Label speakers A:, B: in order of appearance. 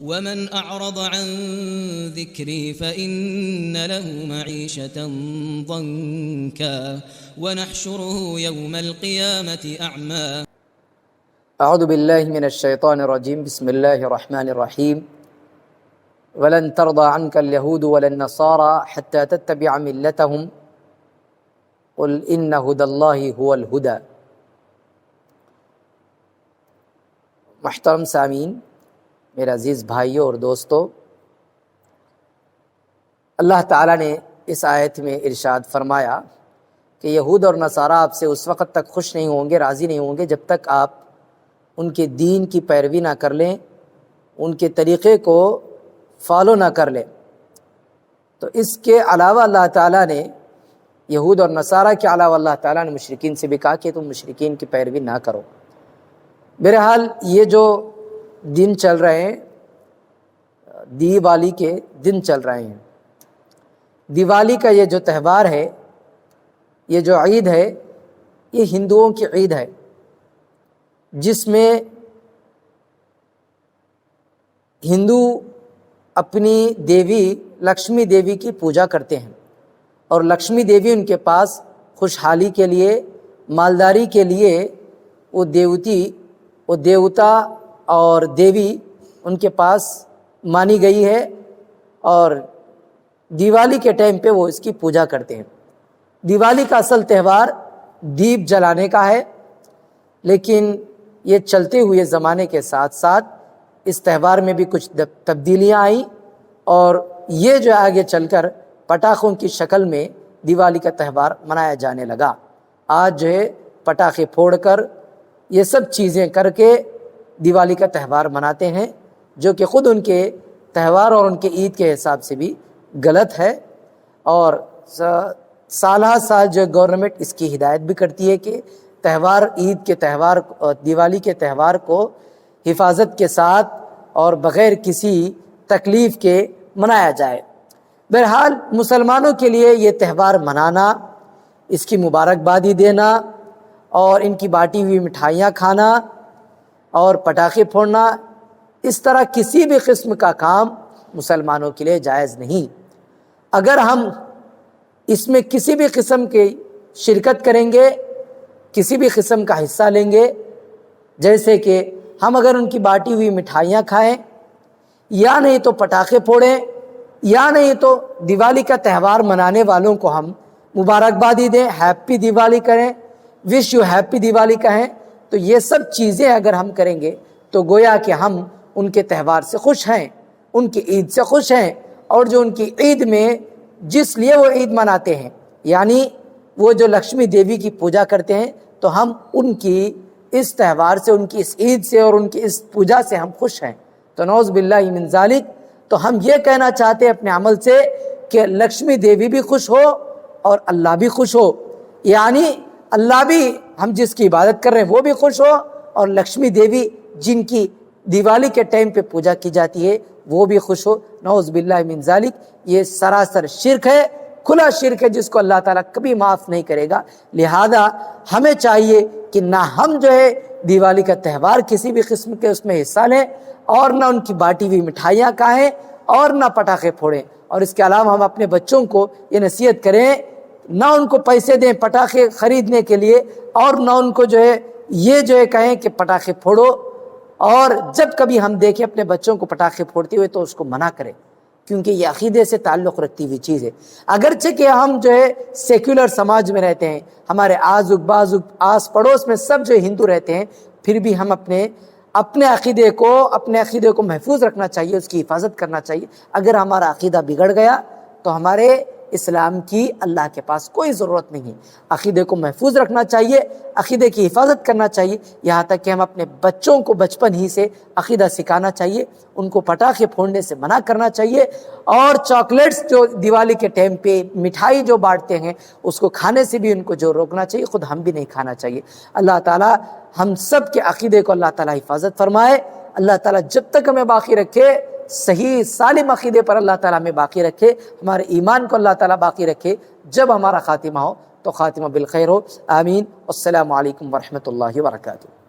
A: ومن أعرض عن ذكري فإن له معيشة ضنكا ونحشره يوم القيامة أعمى.
B: اعوذ باللہ من الشیطان الرجیم بسم اللہ الرحمن الرحیم ولن ترضى عنك اليهود ولا النصارى حتى تتبع ملتهم قل ان هدى الله هو الهدى. محترم سامعین، میرے عزیز بھائیوں اور دوستو، اللہ تعالیٰ نے اس آیت میں ارشاد فرمایا کہ یہود اور نصارہ آپ سے اس وقت تک خوش نہیں ہوں گے، راضی نہیں ہوں گے جب تک آپ ان کے دین کی پیروی نہ کر لیں، ان کے طریقے کو فالو نہ کر لیں۔ تو اس کے علاوہ اللہ تعالیٰ نے یہود اور نصارہ کے علاوہ اللہ تعالیٰ نے مشرکین سے بھی کہا کہ تم مشرکین کی پیروی نہ کرو۔ بہرحال یہ جو دن چل رہے ہیں، دیوالی کے دن چل رہے ہیں، دیوالی کا یہ جو تہوار ہے، یہ جو عید ہے، یہ ہندوؤں کی عید ہے، جس میں ہندو اپنی دیوی لکشمی دیوی کی پوجا کرتے ہیں، اور لکشمی دیوی ان کے پاس خوشحالی کے لیے، مالداری کے لیے وہ دیوتا اور دیوی ان کے پاس مانی گئی ہے، اور دیوالی کے ٹائم پہ وہ اس کی پوجا کرتے ہیں۔ دیوالی کا اصل تہوار دیپ جلانے کا ہے، لیکن یہ چلتے ہوئے زمانے کے ساتھ ساتھ اس تہوار میں بھی کچھ تبدیلیاں آئیں، اور یہ جو آگے چل کر پٹاخوں کی شکل میں دیوالی کا تہوار منایا جانے لگا۔ آج جو ہے پٹاخے پھوڑ کر، یہ سب چیزیں کر کے دیوالی کا تہوار مناتے ہیں، جو کہ خود ان کے تہوار اور ان کے عید کے حساب سے بھی غلط ہے، اور سالہ سال جو گورنمنٹ اس کی ہدایت بھی کرتی ہے کہ تہوار، عید کے تہوار، دیوالی کے تہوار کو حفاظت کے ساتھ اور بغیر کسی تکلیف کے منایا جائے۔ بہرحال مسلمانوں کے لیے یہ تہوار منانا، اس کی مبارکبادی دینا اور ان کی بانٹی ہوئی مٹھائیاں کھانا اور پٹاخے پھوڑنا، اس طرح کسی بھی قسم کا کام مسلمانوں کے لیے جائز نہیں۔ اگر ہم اس میں کسی بھی قسم کی شرکت کریں گے، کسی بھی قسم کا حصہ لیں گے، جیسے کہ ہم اگر ان کی بانٹی ہوئی مٹھائیاں کھائیں، یا نہیں تو پٹاخے پھوڑیں، یا نہیں تو دیوالی کا تہوار منانے والوں کو ہم مبارکبادی دیں، ہیپی دیوالی کریں، وش یو ہیپی دیوالی کہیں، تو یہ سب چیزیں اگر ہم کریں گے تو گویا کہ ہم ان کے تہوار سے خوش ہیں، ان کی عید سے خوش ہیں، اور جو ان کی عید میں جس لیے وہ عید مناتے ہیں، یعنی وہ جو لکشمی دیوی کی پوجا کرتے ہیں، تو ہم ان کی اس تہوار سے، ان کی اس عید سے اور ان کی اس پوجا سے ہم خوش ہیں۔ تو نعوذ باللہ من ذالک، تو ہم یہ کہنا چاہتے ہیں اپنے عمل سے کہ لکشمی دیوی بھی خوش ہو اور اللہ بھی خوش ہو، یعنی اللہ بھی ہم جس کی عبادت کر رہے ہیں وہ بھی خوش ہو، اور لکشمی دیوی جن کی دیوالی کے ٹائم پہ پوجا کی جاتی ہے وہ بھی خوش ہو۔ نعوذ باللہ من ذالک، یہ سراسر شرک ہے، کھلا شرک ہے، جس کو اللہ تعالیٰ کبھی معاف نہیں کرے گا۔ لہذا ہمیں چاہیے کہ نہ ہم جو ہے دیوالی کا تہوار کسی بھی قسم کے اس میں حصہ لیں، اور نہ ان کی بانٹی ہوئی مٹھائیاں کھائیں، اور نہ پٹاخے پھوڑیں، اور اس کے علاوہ ہم اپنے بچوں کو یہ نصیحت کریں، نہ ان کو پیسے دیں پٹاخے خریدنے کے لیے، اور نہ ان کو جو ہے یہ جو ہے کہیں کہ پٹاخے پھوڑو، اور جب کبھی ہم دیکھیں اپنے بچوں کو پٹاخے پھوڑتے ہوئے تو اس کو منع کریں، کیونکہ یہ عقیدے سے تعلق رکھتی ہوئی چیز ہے۔ اگرچہ کہ ہم جو ہے سیکولر سماج میں رہتے ہیں، ہمارے آس پڑوس میں سب جو ہندو رہتے ہیں، پھر بھی ہم اپنے عقیدے کو محفوظ رکھنا چاہیے، اس کی حفاظت کرنا چاہیے۔ اگر ہمارا عقیدہ بگڑ گیا تو ہمارے اسلام کی اللہ کے پاس کوئی ضرورت نہیں۔ عقیدے کو محفوظ رکھنا چاہیے، عقیدے کی حفاظت کرنا چاہیے، یہاں تک کہ ہم اپنے بچوں کو بچپن ہی سے عقیدہ سکھانا چاہیے، ان کو پٹاخے پھوڑنے سے منع کرنا چاہیے، اور چاکلیٹس جو دیوالی کے ٹائم پہ مٹھائی جو بانٹتے ہیں اس کو کھانے سے بھی ان کو جو روکنا چاہیے، خود ہم بھی نہیں کھانا چاہیے۔ اللہ تعالیٰ ہم سب کے عقیدے کو اللہ تعالیٰ حفاظت فرمائے۔ اللہ تعالیٰ جب تک ہمیں باقی رکھے، صحیح سالم عقیدے پر اللہ تعالیٰ ہمیں باقی رکھے، ہمارے ایمان کو اللہ تعالیٰ باقی رکھے، جب ہمارا خاتمہ ہو تو خاتمہ بالخیر ہو۔ آمین۔ السلام علیکم ورحمۃ اللہ وبرکاتہ۔